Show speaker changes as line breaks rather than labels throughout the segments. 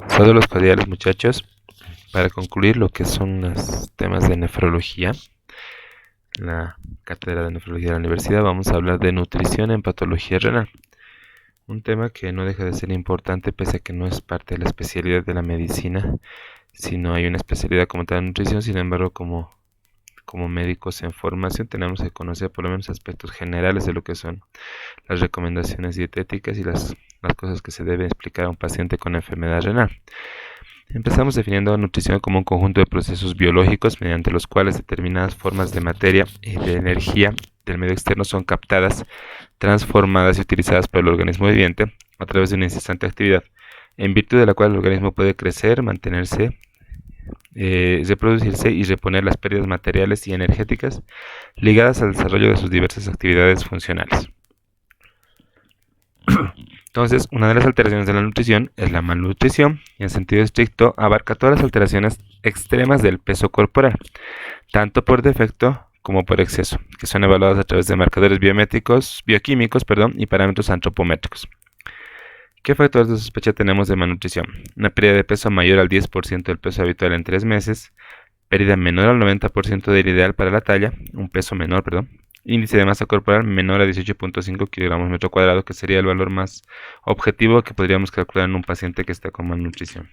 Saludos cordiales, muchachos. Para concluir lo que son los temas de nefrología, la cátedra de nefrología de la universidad, vamos a hablar de nutrición en patología renal. Un tema que no deja de ser importante pese a que no es parte de la especialidad de la medicina, sino hay una especialidad como tal de nutrición. Sin embargo, como médicos en formación tenemos que conocer por lo menos aspectos generales de lo que son las recomendaciones dietéticas y las cosas que se debe explicar a un paciente con enfermedad renal. Empezamos definiendo la nutrición como un conjunto de procesos biológicos mediante los cuales determinadas formas de materia y de energía del medio externo son captadas, transformadas y utilizadas por el organismo viviente a través de una incesante actividad, en virtud de la cual el organismo puede crecer, mantenerse, reproducirse y reponer las pérdidas materiales y energéticas ligadas al desarrollo de sus diversas actividades funcionales. Entonces, una de las alteraciones de la nutrición es la malnutrición y en sentido estricto abarca todas las alteraciones extremas del peso corporal, tanto por defecto como por exceso, que son evaluadas a través de marcadores bioquímicos y parámetros antropométricos. ¿Qué factores de sospecha tenemos de malnutrición? Una pérdida de peso mayor al 10% del peso habitual en 3 meses, pérdida menor al 90% del ideal para la talla, un peso menor, índice de masa corporal menor a 18.5 kilogramos metro cuadrado, que sería el valor más objetivo que podríamos calcular en un paciente que está con malnutrición.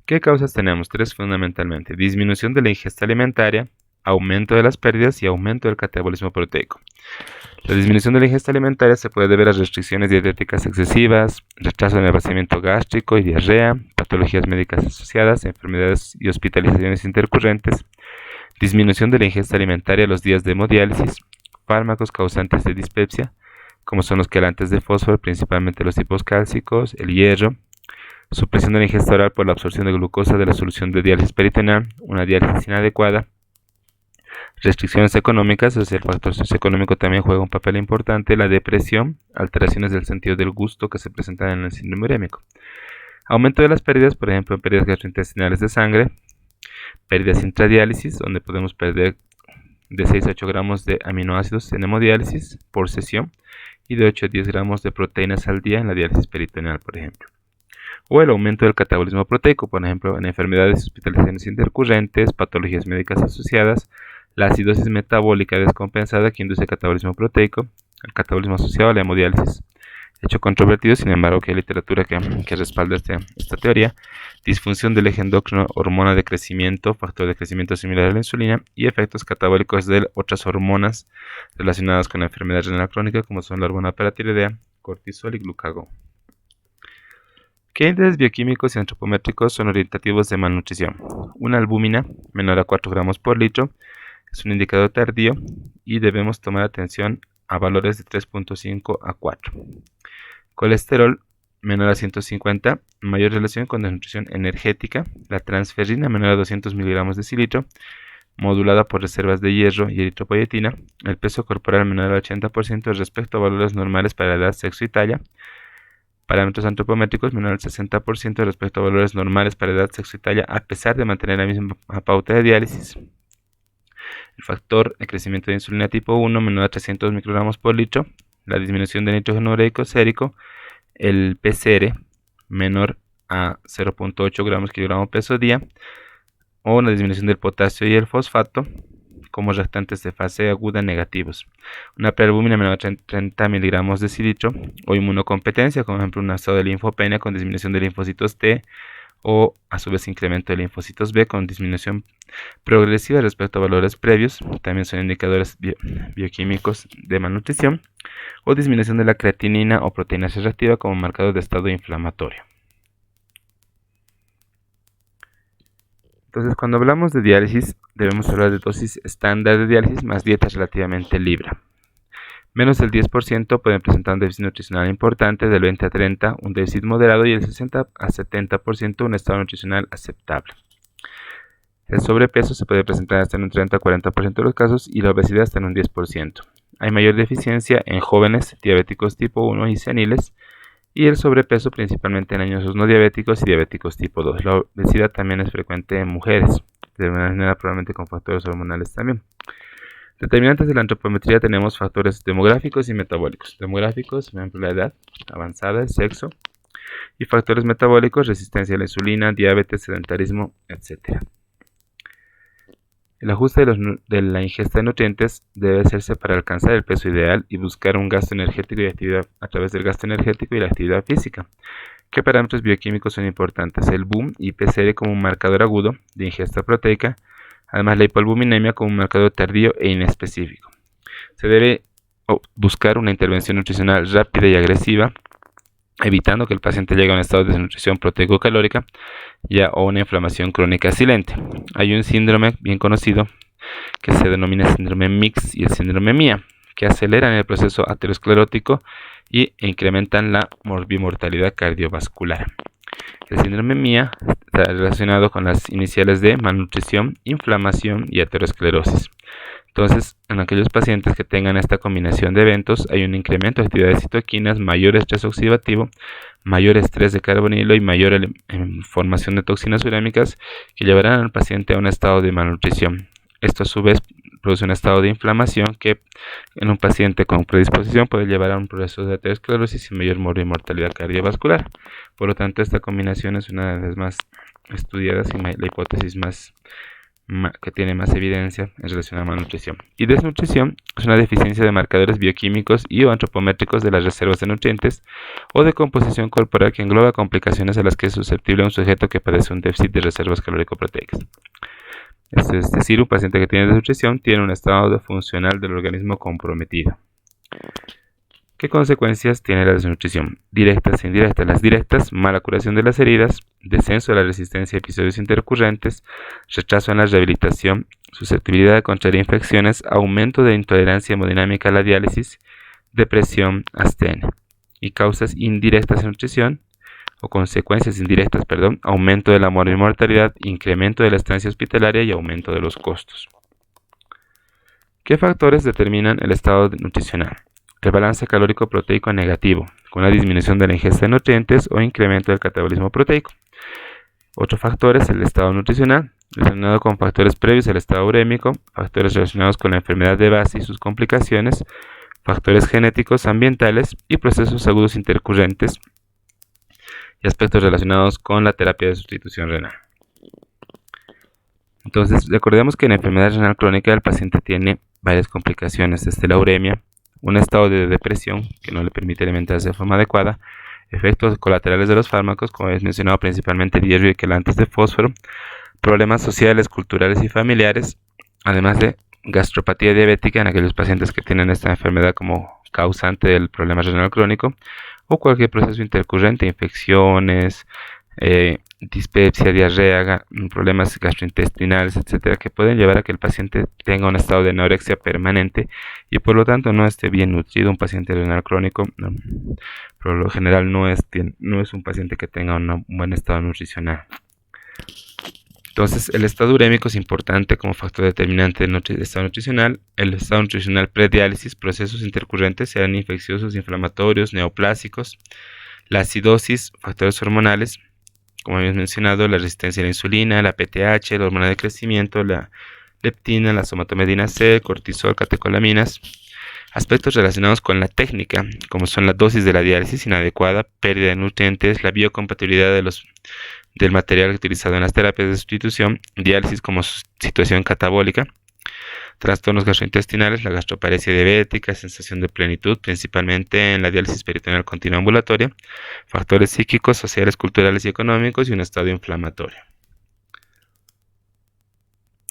¿Qué causas tenemos? Tres fundamentalmente: disminución de la ingesta alimentaria, aumento de las pérdidas y aumento del catabolismo proteico. La disminución de la ingesta alimentaria se puede deber a restricciones dietéticas excesivas, retraso en el vaciamiento gástrico y diarrea, patologías médicas asociadas, enfermedades y hospitalizaciones intercurrentes, disminución de la ingesta alimentaria a los días de hemodiálisis, fármacos causantes de dispepsia, como son los quelantes de fósforo, principalmente los tipos cálcicos, el hierro, supresión de la ingesta oral por la absorción de glucosa de la solución de diálisis peritoneal, una diálisis inadecuada, restricciones económicas, o sea, el factor socioeconómico también juega un papel importante, la depresión, alteraciones del sentido del gusto que se presentan en el síndrome urémico, aumento de las pérdidas, por ejemplo, pérdidas gastrointestinales de sangre, pérdidas intradiálisis, donde podemos perder de 6 a 8 gramos de aminoácidos en hemodiálisis por sesión y de 8 a 10 gramos de proteínas al día en la diálisis peritoneal, por ejemplo. O el aumento del catabolismo proteico, por ejemplo, en enfermedades y hospitalizaciones intercurrentes, patologías médicas asociadas, la acidosis metabólica descompensada que induce catabolismo proteico, el catabolismo asociado a la hemodiálisis. Hecho controvertido, sin embargo, que hay literatura que respalda esta teoría. Disfunción del eje endocrino, hormona de crecimiento, factor de crecimiento similar a la insulina y efectos catabólicos de otras hormonas relacionadas con la enfermedad renal crónica, como son la hormona paratiroidea, cortisol y glucagón. ¿Qué índices bioquímicos y antropométricos son orientativos de malnutrición? Una albúmina menor a 4 gramos por litro es un indicador tardío y debemos tomar atención a valores de 3.5 a 4. Colesterol menor a 150, mayor relación con desnutrición energética. La transferrina menor a 200 miligramos de cilitro, modulada por reservas de hierro y eritropoyetina. El peso corporal menor al 80% respecto a valores normales para edad, sexo y talla. Parámetros antropométricos menor al 60% respecto a valores normales para edad, sexo y talla, a pesar de mantener la misma pauta de diálisis. El factor de crecimiento de insulina tipo 1 menor a 300 microgramos por litro. La disminución de nitrógeno ureico sérico, el PCR menor a 0.8 gramos kilogramo peso día, o una disminución del potasio y el fosfato como reactantes de fase aguda negativos. Una prealbúmina menor a 30 miligramos de cilitro, o inmunocompetencia, como ejemplo un estado de linfopenia con disminución de linfocitos T, o a su vez incremento de linfocitos B con disminución progresiva respecto a valores previos, también son indicadores bioquímicos de malnutrición, o disminución de la creatinina o proteína C reactiva como marcador de estado inflamatorio. Entonces, cuando hablamos de diálisis, debemos hablar de dosis estándar de diálisis más dieta relativamente libre. Menos del 10% pueden presentar un déficit nutricional importante, del 20 a 30 un déficit moderado y del 60 a 70% un estado nutricional aceptable. El sobrepeso se puede presentar hasta en un 30 a 40% de los casos y la obesidad hasta en un 10%. Hay mayor deficiencia en jóvenes, diabéticos tipo 1 y seniles, y el sobrepeso principalmente en añosos no diabéticos y diabéticos tipo 2. La obesidad también es frecuente en mujeres, de manera probablemente con factores hormonales también. Determinantes de la antropometría tenemos factores demográficos y metabólicos. Demográficos, por ejemplo, la edad avanzada, el sexo. y factores metabólicos, resistencia a la insulina, diabetes, sedentarismo, etc. El ajuste de la ingesta de nutrientes debe hacerse para alcanzar el peso ideal y buscar un gasto energético y actividad a través del gasto energético y la actividad física. ¿Qué parámetros bioquímicos son importantes? El BUM y PCR como un marcador agudo de ingesta proteica, además la hipoalbuminemia como un marcador tardío e inespecífico. Se debe buscar una intervención nutricional rápida y agresiva, evitando que el paciente llegue a un estado de desnutrición proteico-calórica o una inflamación crónica silente. Hay un síndrome bien conocido que se denomina síndrome MIX y el síndrome MIA, que aceleran el proceso aterosclerótico e incrementan la mortalidad cardiovascular. El síndrome MIA está relacionado con las iniciales de malnutrición, inflamación y aterosclerosis. Entonces, en aquellos pacientes que tengan esta combinación de eventos, hay un incremento de actividad de citoquinas, mayor estrés oxidativo, mayor estrés de carbonilo y mayor formación de toxinas urémicas que llevarán al paciente a un estado de malnutrición. Esto a su vez produce un estado de inflamación que en un paciente con predisposición puede llevar a un proceso de aterosclerosis y mayor mortalidad cardiovascular. Por lo tanto, esta combinación es una de las más estudiadas y la hipótesis que tiene más evidencia en relación a malnutrición. Y desnutrición es una deficiencia de marcadores bioquímicos y o antropométricos de las reservas de nutrientes o de composición corporal que engloba complicaciones a las que es susceptible un sujeto que padece un déficit de reservas calórico-proteicas. Es decir, un paciente que tiene desnutrición tiene un estado funcional del organismo comprometido. ¿Qué consecuencias tiene la desnutrición? Directas e indirectas. Las directas, mala curación de las heridas, descenso de la resistencia a episodios intercurrentes, retraso en la rehabilitación, susceptibilidad a contraer infecciones, aumento de intolerancia hemodinámica a la diálisis, depresión, astenia. Y causas indirectas de nutrición, o consecuencias indirectas, aumento de la mortalidad, incremento de la estancia hospitalaria y aumento de los costos. ¿Qué factores determinan el estado nutricional? El balance calórico-proteico negativo, con la disminución de la ingesta de nutrientes o incremento del catabolismo proteico. Otro factor es el estado nutricional, relacionado con factores previos al estado urémico, factores relacionados con la enfermedad de base y sus complicaciones, factores genéticos, ambientales y procesos agudos intercurrentes, y aspectos relacionados con la terapia de sustitución renal. Entonces, recordemos que en la enfermedad renal crónica el paciente tiene varias complicaciones, desde la uremia, un estado de depresión que no le permite alimentarse de forma adecuada, efectos colaterales de los fármacos, como he mencionado, principalmente hierro y quelantes de fósforo, problemas sociales, culturales y familiares, además de gastropatía diabética en aquellos pacientes que tienen esta enfermedad como causante del problema renal crónico, o cualquier proceso intercurrente, infecciones, dispepsia, diarrea, problemas gastrointestinales, etcétera, que pueden llevar a que el paciente tenga un estado de anorexia permanente y por lo tanto no esté bien nutrido. Un paciente renal crónico, por lo general, no es un paciente que tenga un buen estado nutricional. Entonces, el estado urémico es importante como factor determinante del estado nutricional. El estado nutricional prediálisis, procesos intercurrentes, sean infecciosos, inflamatorios, neoplásicos. La acidosis, factores hormonales, como habíamos mencionado, la resistencia a la insulina, la PTH, la hormona de crecimiento, la leptina, la somatomedina C, cortisol, catecolaminas. Aspectos relacionados con la técnica, como son la dosis de la diálisis inadecuada, pérdida de nutrientes, la biocompatibilidad del material utilizado en las terapias de sustitución, diálisis como situación catabólica, trastornos gastrointestinales, la gastroparesia diabética, sensación de plenitud, principalmente en la diálisis peritoneal continua ambulatoria, factores psíquicos, sociales, culturales y económicos y un estado inflamatorio.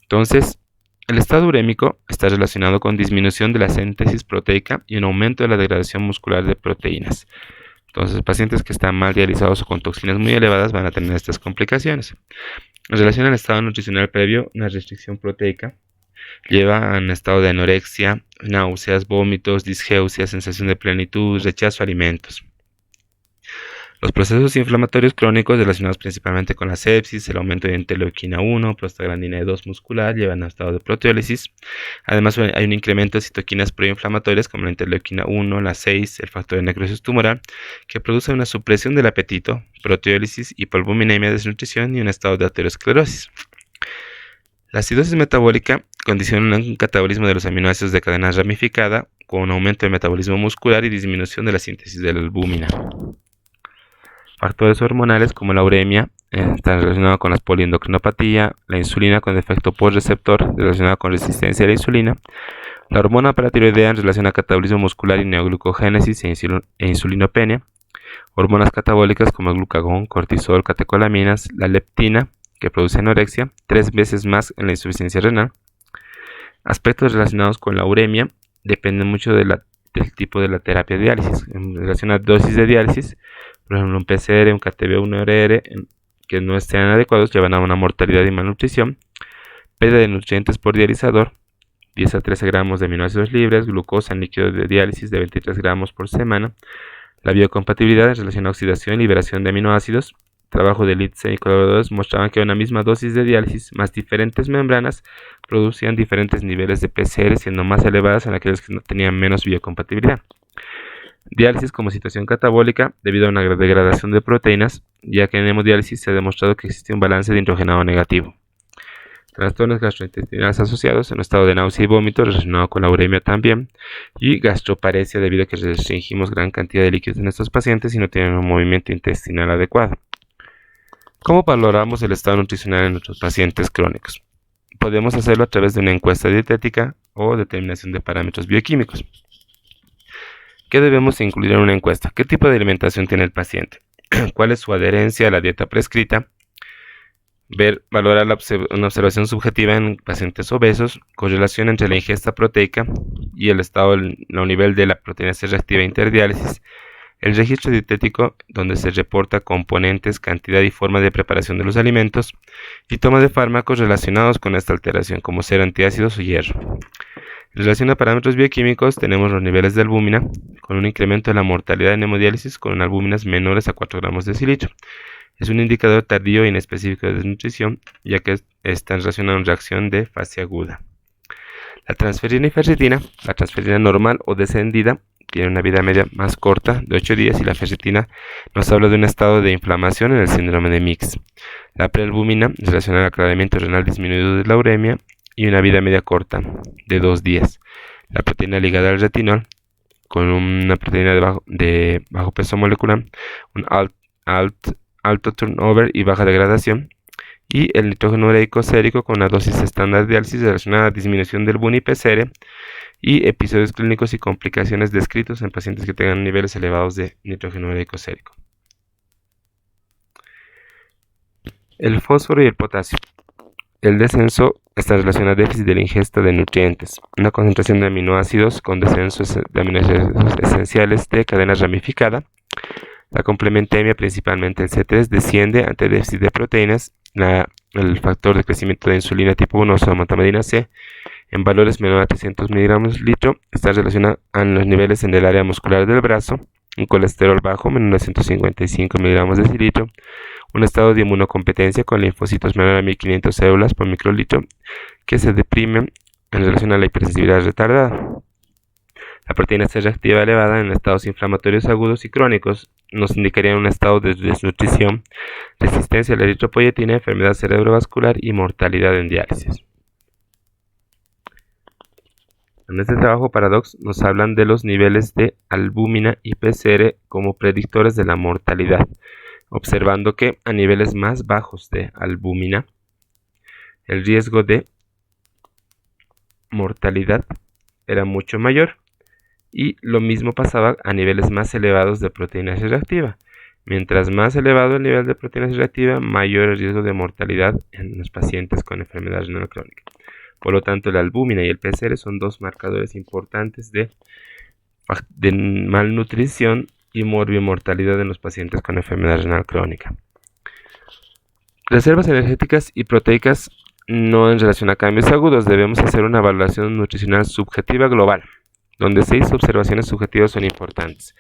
Entonces, el estado urémico está relacionado con disminución de la síntesis proteica y un aumento de la degradación muscular de proteínas. Entonces, pacientes que están mal dializados o con toxinas muy elevadas van a tener estas complicaciones. En relación al estado nutricional previo, una restricción proteica lleva a un estado de anorexia, náuseas, vómitos, disgeusia, sensación de plenitud, rechazo a alimentos. Los procesos inflamatorios crónicos relacionados principalmente con la sepsis, el aumento de interleuquina 1, prostaglandina 2 muscular, llevan a estado de proteólisis. Además, hay un incremento de citoquinas proinflamatorias como la interleuquina 1, la 6, el factor de necrosis tumoral, que produce una supresión del apetito, proteólisis, hipoalbuminemia, desnutrición y un estado de aterosclerosis. La acidosis metabólica condiciona un catabolismo de los aminoácidos de cadena ramificada con un aumento del metabolismo muscular y disminución de la síntesis de la albúmina. Factores hormonales como la uremia están relacionados con la poliendocrinopatía, la insulina con defecto postreceptor relacionado con resistencia a la insulina, la hormona paratiroidea en relación a catabolismo muscular y neoglucogénesis e insulinopenia, hormonas catabólicas como el glucagón, cortisol, catecolaminas, la leptina, que produce anorexia, 3 veces más en la insuficiencia renal. Aspectos relacionados con la uremia dependen mucho del tipo de la terapia de diálisis. En relación a dosis de diálisis, por ejemplo, un PCR, un KTB, un URR, que no estén adecuados, llevan a una mortalidad y malnutrición, pérdida de nutrientes por dializador, 10 a 13 gramos de aminoácidos libres, glucosa en líquido de diálisis de 23 gramos por semana, la biocompatibilidad en relación a oxidación y liberación de aminoácidos. Trabajo de Litzen y colaboradores mostraban que una misma dosis de diálisis más diferentes membranas producían diferentes niveles de PCR, siendo más elevadas en aquellos que no tenían menos biocompatibilidad. Diálisis como situación catabólica debido a una degradación de proteínas, ya que en hemodiálisis se ha demostrado que existe un balance de hidrogenado negativo. Trastornos gastrointestinales asociados en estado de náusea y vómito relacionado con la uremia también, y gastroparesia debido a que restringimos gran cantidad de líquidos en estos pacientes y no tienen un movimiento intestinal adecuado. ¿Cómo valoramos el estado nutricional en nuestros pacientes crónicos? Podemos hacerlo a través de una encuesta dietética o determinación de parámetros bioquímicos. ¿Qué debemos incluir en una encuesta? ¿Qué tipo de alimentación tiene el paciente? ¿Cuál es su adherencia a la dieta prescrita? Valorar una observación subjetiva en pacientes obesos, correlación entre la ingesta proteica y el estado o nivel de la proteína C reactiva interdiálisis, el registro dietético donde se reporta componentes, cantidad y forma de preparación de los alimentos, y toma de fármacos relacionados con esta alteración, como ser antiácidos o hierro. En relación a parámetros bioquímicos, tenemos los niveles de albúmina, con un incremento de la mortalidad en hemodiálisis con albúminas menores a 4 gramos de decilitro. Es un indicador tardío e inespecífico de desnutrición, ya que está en relación a una reacción de fase aguda. La transferrina y ferritina, la transferrina normal o descendida, tiene una vida media más corta, de 8 días, y la ferritina nos habla de un estado de inflamación en el síndrome de Mix. La prealbúmina relaciona al aclaramiento renal disminuido de la uremia y una vida media corta, de 2 días. La proteína ligada al retinol, con una proteína de bajo peso molecular, un alto turnover y baja degradación, y el nitrógeno ureico sérico con una dosis estándar de diálisis relacionada a disminución del BUN y PCR, y episodios clínicos y complicaciones descritos en pacientes que tengan niveles elevados de nitrógeno ureico sérico. El fósforo y el potasio. El descenso está relacionado a déficit de la ingesta de nutrientes, una concentración de aminoácidos con descenso de aminoácidos esenciales de cadena ramificada. La complementemia, principalmente el C3, desciende ante déficit de proteínas. El factor de crecimiento de insulina tipo 1 o somatamidina C en valores menores a 300 miligramos litro está relacionado a los niveles en el área muscular del brazo, un colesterol bajo menor a 155 miligramos de decilitro, un estado de inmunocompetencia con linfocitos menor a 1500 células por microlitro que se deprimen en relación a la hipersensibilidad retardada. La proteína C reactiva elevada en estados inflamatorios agudos y crónicos nos indicaría un estado de desnutrición, resistencia a la eritropoyetina, enfermedad cerebrovascular y mortalidad en diálisis. En este trabajo Paradox nos hablan de los niveles de albúmina y PCR como predictores de la mortalidad, observando que a niveles más bajos de albúmina el riesgo de mortalidad era mucho mayor, y lo mismo pasaba a niveles más elevados de proteína C reactiva. Mientras más elevado el nivel de proteína C reactiva, mayor el riesgo de mortalidad en los pacientes con enfermedad renal crónica. Por lo tanto, la albúmina y el PCR son dos marcadores importantes de malnutrición y morbimortalidad en los pacientes con enfermedad renal crónica. Reservas energéticas y proteicas no en relación a cambios agudos. Debemos hacer una valoración nutricional subjetiva global, donde 6 observaciones subjetivas son importantes.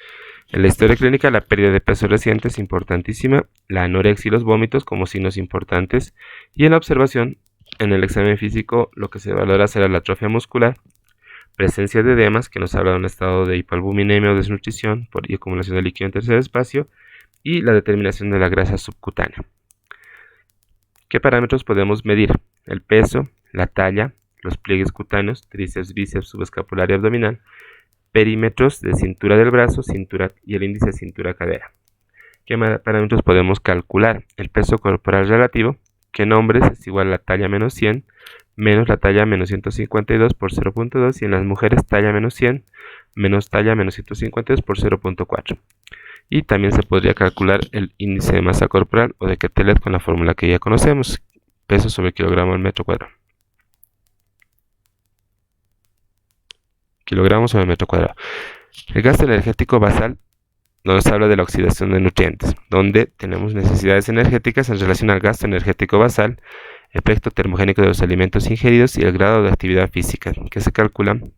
En la historia clínica, la pérdida de peso reciente es importantísima, la anorexia y los vómitos como signos importantes, y en la observación, en el examen físico, lo que se valora será la atrofia muscular, presencia de edemas, que nos habla de un estado de hipoalbuminemia o desnutrición por acumulación de líquido en tercer espacio, y la determinación de la grasa subcutánea. ¿Qué parámetros podemos medir? El peso, la talla, los pliegues cutáneos, tríceps, bíceps, subescapular y abdominal, perímetros de cintura del brazo, cintura y el índice de cintura-cadera. ¿Qué parámetros podemos calcular? El peso corporal relativo, que en hombres es igual a la talla menos 100 menos la talla menos 152 por 0.2 y en las mujeres talla menos 100 menos talla menos 152 por 0.4. Y también se podría calcular el índice de masa corporal o de Quetelet con la fórmula que ya conocemos, peso sobre kilogramo al metro cuadrado. Kilogramos sobre metro cuadrado. El gasto energético basal nos habla de la oxidación de nutrientes, donde tenemos necesidades energéticas en relación al gasto energético basal, efecto termogénico de los alimentos ingeridos y el grado de actividad física, que se calculan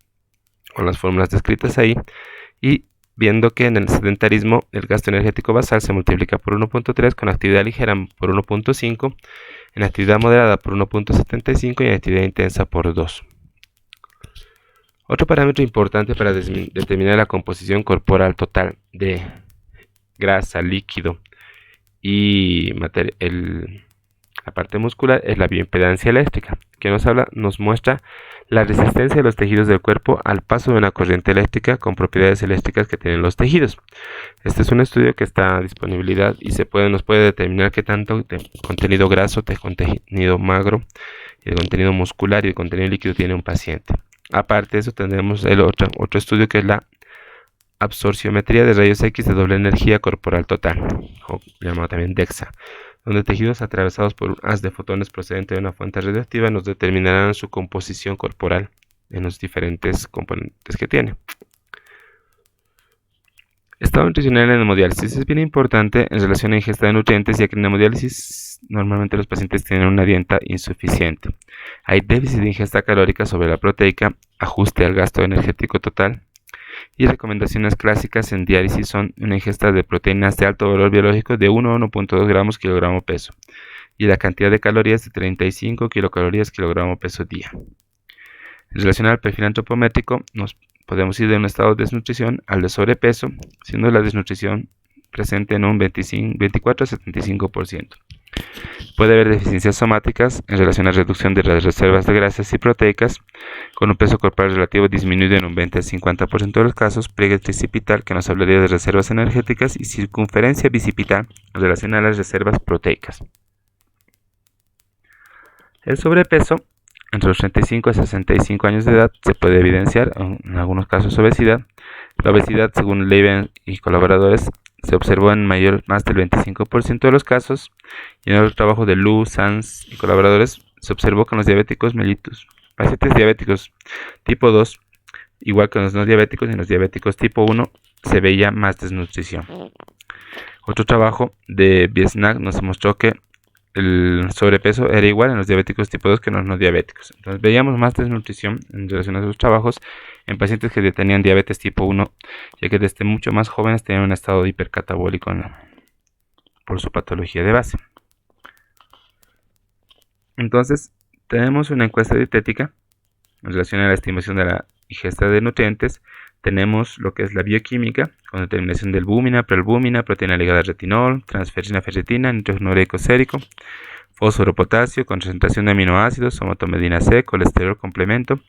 con las fórmulas descritas ahí, y viendo que en el sedentarismo el gasto energético basal se multiplica por 1.3, con actividad ligera por 1.5, en actividad moderada por 1.75 y en actividad intensa por 2. Otro parámetro importante para determinar la composición corporal total de grasa, líquido y la parte muscular es la bioimpedancia eléctrica, que nos muestra la resistencia de los tejidos del cuerpo al paso de una corriente eléctrica con propiedades eléctricas que tienen los tejidos. Este es un estudio que está a disponibilidad y nos puede determinar qué tanto de contenido graso, de contenido magro, y de contenido muscular y de contenido líquido tiene un paciente. Aparte de eso, tendremos otro estudio que es la absorciometría de rayos X de doble energía corporal total, o llamado también DEXA, donde tejidos atravesados por un haz de fotones procedente de una fuente radioactiva nos determinarán su composición corporal en los diferentes componentes que tiene. Estado nutricional en hemodiálisis es bien importante en relación a ingesta de nutrientes, ya que en hemodiálisis normalmente los pacientes tienen una dieta insuficiente. Hay déficit de ingesta calórica sobre la proteica, ajuste al gasto energético total, y recomendaciones clásicas en diálisis son una ingesta de proteínas de alto valor biológico de 1 a 1.2 gramos kilogramo peso y la cantidad de calorías de 35 kilocalorías kilogramo peso día. En relación al perfil antropométrico, nos podemos ir de un estado de desnutrición al de sobrepeso, siendo la desnutrición presente en un 24 a 75%. Puede haber deficiencias somáticas en relación a reducción de las reservas de grasas y proteicas, con un peso corporal relativo disminuido en un 20 al 50% de los casos, pliegue tricipital que nos hablaría de reservas energéticas y circunferencia bicipital en relación a las reservas proteicas. El sobrepeso entre los 35 a 65 años de edad se puede evidenciar, en algunos casos obesidad. La obesidad, según Levin y colaboradores, se observó en más del 25% de los casos, y en el trabajo de Lu, Sanz y colaboradores se observó que en los diabéticos mellitus, pacientes diabéticos tipo 2, igual que en los no diabéticos, y en los diabéticos tipo 1 se veía más desnutrición. Otro trabajo de Biesnak nos mostró que el sobrepeso era igual en los diabéticos tipo 2 que en los no diabéticos. Entonces veíamos más desnutrición en relación a sus trabajos en pacientes que tenían diabetes tipo 1, ya que desde mucho más jóvenes tenían un estado hipercatabólico por su patología de base. Entonces tenemos una encuesta dietética en relación a la estimación de la ingesta de nutrientes. Tenemos lo que es la bioquímica, con determinación del albúmina, proalbúmina, proteína ligada al retinol, transferrina, ferritina, nitrógeno ureico sérico, fósforo, potasio, concentración de aminoácidos, somatomedina C, colesterol complemento,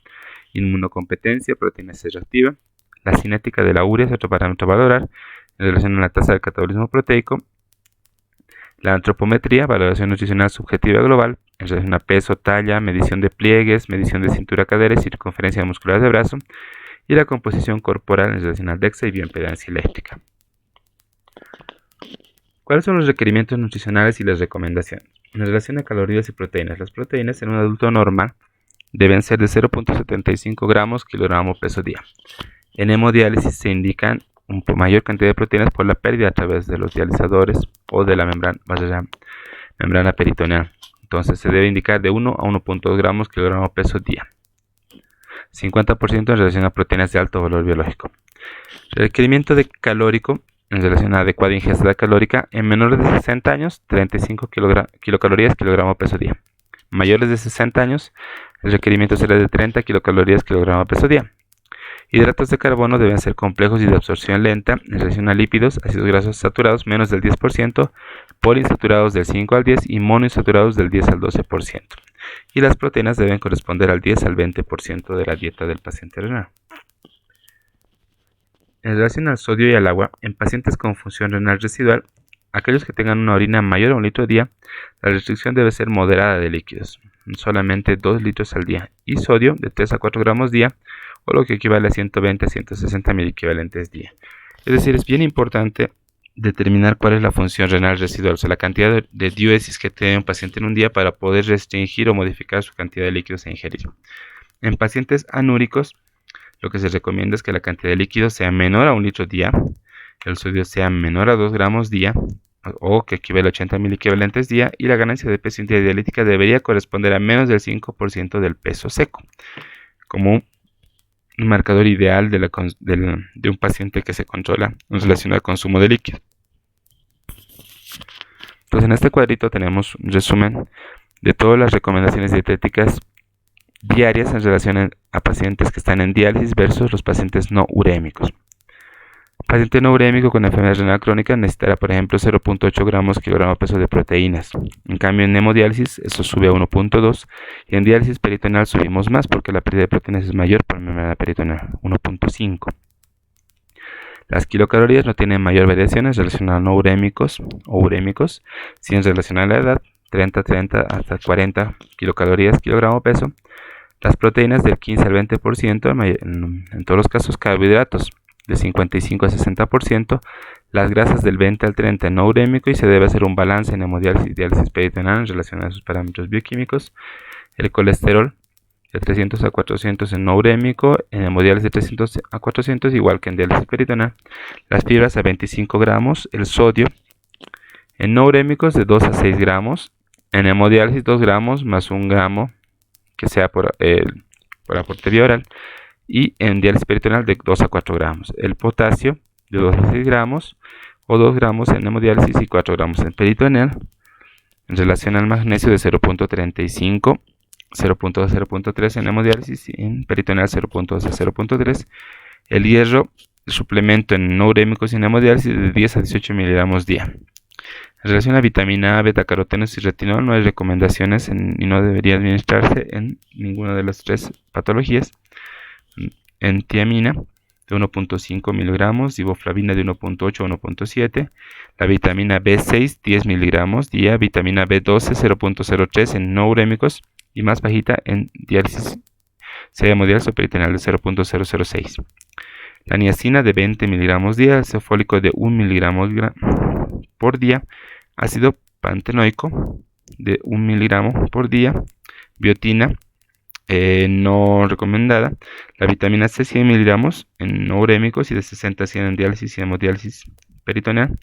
inmunocompetencia, proteína C reactiva. La cinética de la urea es otro parámetro a valorar en relación a la tasa de catabolismo proteico. La antropometría, valoración nutricional subjetiva global, en relación a peso, talla, medición de pliegues, medición de cintura, cadera y circunferencia muscular de brazo. Y la composición corporal en relación al DEXA y bioimpedancia eléctrica. ¿Cuáles son los requerimientos nutricionales y las recomendaciones? En relación a calorías y proteínas, las proteínas en un adulto normal deben ser de 0.75 gramos kilogramo peso día. En hemodiálisis se indican una mayor cantidad de proteínas por la pérdida a través de los dializadores o de la membrana peritoneal. Entonces se debe indicar de 1 a 1.2 gramos kilogramo peso día. 50% en relación a proteínas de alto valor biológico. Requerimiento de calórico en relación a adecuada ingesta calórica en menores de 60 años, 35 kilocalorías kilogramo peso día. Mayores de 60 años, el requerimiento será de 30 kilocalorías kilogramo peso día. Hidratos de carbono deben ser complejos y de absorción lenta en relación a lípidos, ácidos grasos saturados menos del 10%, poliinsaturados del 5 al 10 y monoinsaturados del 10 al 12%. Y las proteínas deben corresponder al 10 al 20% de la dieta del paciente renal. En relación al sodio y al agua, en pacientes con función renal residual, aquellos que tengan una orina mayor a 1 litro al día, la restricción debe ser moderada de líquidos, solamente 2 litros al día, y sodio de 3 a 4 gramos día, o lo que equivale a 120 a 160 miliequivalentes día. Es decir, es bien importante determinar cuál es la función renal residual, o sea, la cantidad de diuresis que tiene un paciente en un día para poder restringir o modificar su cantidad de líquidos a ingerir. En pacientes anúricos, lo que se recomienda es que la cantidad de líquidos sea menor a 1 litro día, el sodio sea menor a 2 gramos día, o que equivale a 80 miliequivalentes día, y la ganancia de peso intradialítica debería corresponder a menos del 5% del peso seco, como un marcador ideal de un paciente que se controla en relación al consumo de líquido. Entonces, en este cuadrito tenemos un resumen de todas las recomendaciones dietéticas diarias en relación a pacientes que están en diálisis versus los pacientes no urémicos. El paciente no urémico con enfermedad renal crónica necesitará, por ejemplo, 0.8 gramos kilogramo peso de proteínas. En cambio, en hemodiálisis eso sube a 1.2, y en diálisis peritoneal subimos más porque la pérdida de proteínas es mayor por enfermedad peritoneal, 1.5. Las kilocalorías no tienen mayor variaciones relacionadas a no urémicos o urémicos, si en relación a la edad, 30 hasta 40 kilocalorías kilogramo peso. Las proteínas del 15 al 20%, en todos los casos carbohidratos de 55 a 60%, las grasas del 20 al 30% en no urémico, y se debe hacer un balance en hemodiálisis y diálisis peritoneal en relación a sus parámetros bioquímicos. El colesterol de 300 a 400 en no urémico, en hemodiálisis de 300 a 400, igual que en diálisis peritoneal. Las fibras a 25 gramos, el sodio en no urémicos de 2 a 6 gramos, en hemodiálisis 2 gramos más 1 gramo que sea por aporte vía oral, y en diálisis peritoneal de 2 a 4 gramos. El potasio de 2 a 6 gramos, o 2 gramos en hemodiálisis y 4 gramos en peritoneal. En relación al magnesio de 0.35, 0.2 a 0.3 en hemodiálisis, y en peritoneal 0.2 a 0.3. El hierro, el suplemento en no urémicos y en hemodiálisis de 10 a 18 miligramos día. En relación a vitamina A, betacarotenos y retinol, no hay recomendaciones y no debería administrarse en ninguna de las 3 patologías. En tiamina de 1.5 miligramos, iboflavina de 1.8 a 1.7, la vitamina B6 10 miligramos día, vitamina B12 0.03 en no urémicos y más bajita en diálisis, sea hemodiálisis o peritoneal de 0.006. La niacina de 20 miligramos día, ácido fólico de 1 miligramo por día, ácido pantenoico de 1 miligramo por día, biotina no recomendada, la vitamina C 100 miligramos en no urémicos y de 60 a 100 en diálisis y hemodiálisis peritoneal,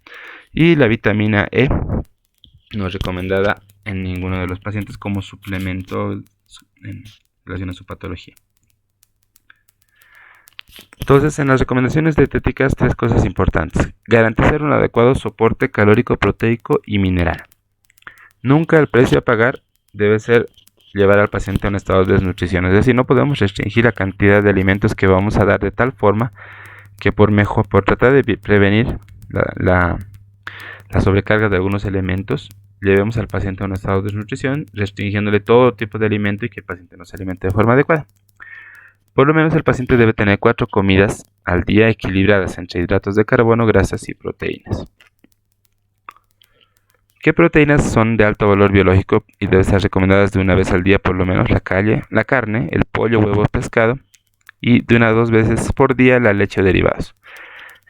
y la vitamina E no es recomendada en ninguno de los pacientes como suplemento en relación a su patología. Entonces, en las recomendaciones dietéticas, 3 cosas importantes: garantizar un adecuado soporte calórico, proteico y mineral. Nunca el precio a pagar debe ser llevar al paciente a un estado de desnutrición, es decir, no podemos restringir la cantidad de alimentos que vamos a dar de tal forma que por tratar de prevenir la sobrecarga de algunos elementos, llevemos al paciente a un estado de desnutrición, restringiéndole todo tipo de alimento y que el paciente no se alimente de forma adecuada. Por lo menos el paciente debe tener 4 comidas al día equilibradas entre hidratos de carbono, grasas y proteínas. ¿Qué proteínas son de alto valor biológico y deben ser recomendadas de una vez al día por lo menos? La carne, el pollo, huevos, pescado, y de 1 a 2 veces por día la leche o derivados.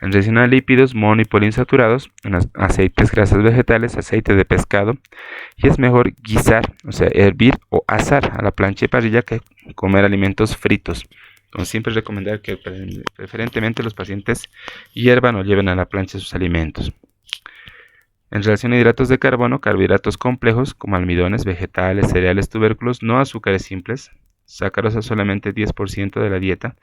En relación a lípidos mono y poliinsaturados, aceites, grasas vegetales, aceite de pescado, y es mejor guisar, o sea, hervir o asar a la plancha y parrilla que comer alimentos fritos. Entonces, siempre recomendar que preferentemente los pacientes hiervan o lleven a la plancha sus alimentos. En relación a hidratos de carbono, carbohidratos complejos como almidones, vegetales, cereales, tubérculos, no azúcares simples, sacarosa solamente 10% de la dieta,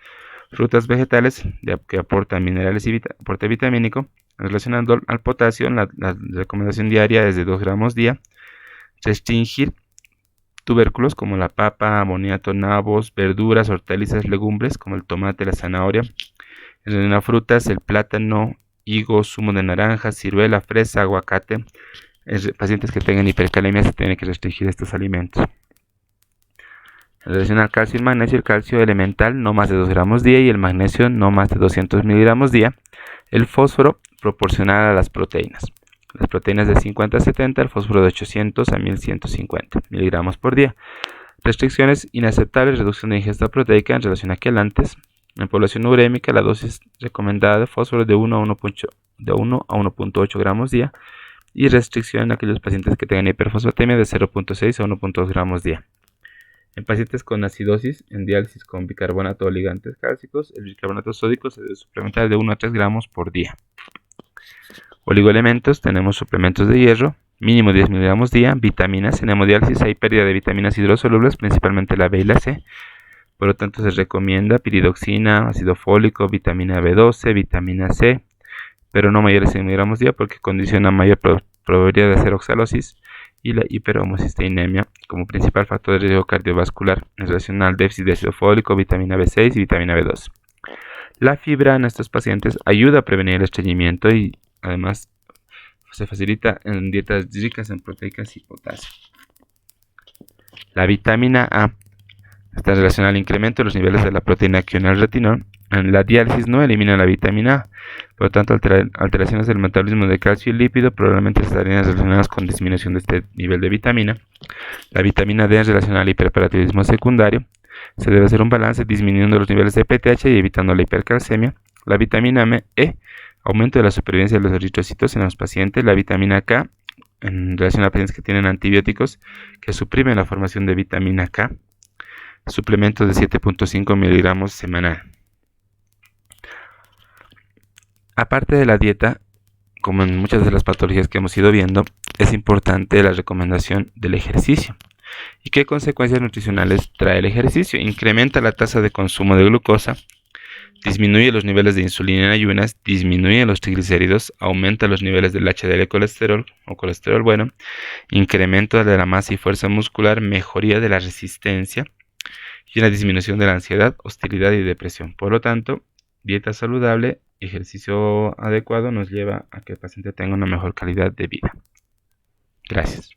frutas, vegetales que aportan minerales y aporte vitamínico. En relación al potasio, la recomendación diaria es de 2 gramos día. Restringir tubérculos como la papa, boniato, nabos, verduras, hortalizas, legumbres como el tomate, la zanahoria. En relación a frutas, el plátano, higo, zumo de naranja, ciruela, fresa, aguacate. En pacientes que tengan hipercalemia se tienen que restringir estos alimentos. En relación al calcio y el magnesio, el calcio elemental no más de 2 gramos día y el magnesio no más de 200 miligramos día. El fósforo proporcional a las proteínas. las proteínas de 50 a 70, el fósforo de 800 a 1150 miligramos por día. Restricciones inaceptables, reducción de ingesta proteica en relación a quelantes. En población urémica, la dosis recomendada de fósforo es de 1 a 1.8 gramos día, y restricción en aquellos pacientes que tengan hiperfosfatemia de 0.6 a 1.2 gramos día. En pacientes con acidosis en diálisis con bicarbonato o ligantes cálcicos, el bicarbonato sódico se debe suplementar de 1 a 3 gramos por día. Oligoelementos, tenemos suplementos de hierro, mínimo 10 miligramos día. Vitaminas, en hemodiálisis hay pérdida de vitaminas hidrosolubles, principalmente la B y la C. Por lo tanto, se recomienda piridoxina, ácido fólico, vitamina B12, vitamina C, pero no mayores de 100 miligramos día porque condiciona mayor probabilidad de hacer oxalosis y la hiperhomocisteinemia como principal factor de riesgo cardiovascular en relación al déficit de ácido fólico, vitamina B6 y vitamina B2. La fibra en estos pacientes ayuda a prevenir el estreñimiento y además se facilita en dietas ricas en proteicas y potasio. La vitamina A está relacionada al incremento de los niveles de la proteína que une al retinol. En la diálisis no elimina la vitamina A, por lo tanto alteraciones del metabolismo de calcio y lípido probablemente estarían relacionadas con disminución de este nivel de vitamina. La vitamina D es relacionada al hiperparatiroidismo secundario. Se debe hacer un balance disminuyendo los niveles de PTH y evitando la hipercalcemia. La vitamina E, aumento de la supervivencia de los eritrocitos en los pacientes. La vitamina K, en relación a pacientes que tienen antibióticos que suprimen la formación de vitamina K. Suplementos de 7.5 miligramos semanal. Aparte de la dieta, como en muchas de las patologías que hemos ido viendo, es importante la recomendación del ejercicio. ¿Y qué consecuencias nutricionales trae el ejercicio? Incrementa la tasa de consumo de glucosa, disminuye los niveles de insulina en ayunas, disminuye los triglicéridos, aumenta los niveles del HDL colesterol o colesterol bueno, incremento de la masa y fuerza muscular, mejoría de la resistencia y una disminución de la ansiedad, hostilidad y depresión. Por lo tanto, dieta saludable, ejercicio adecuado nos lleva a que el paciente tenga una mejor calidad de vida. Gracias.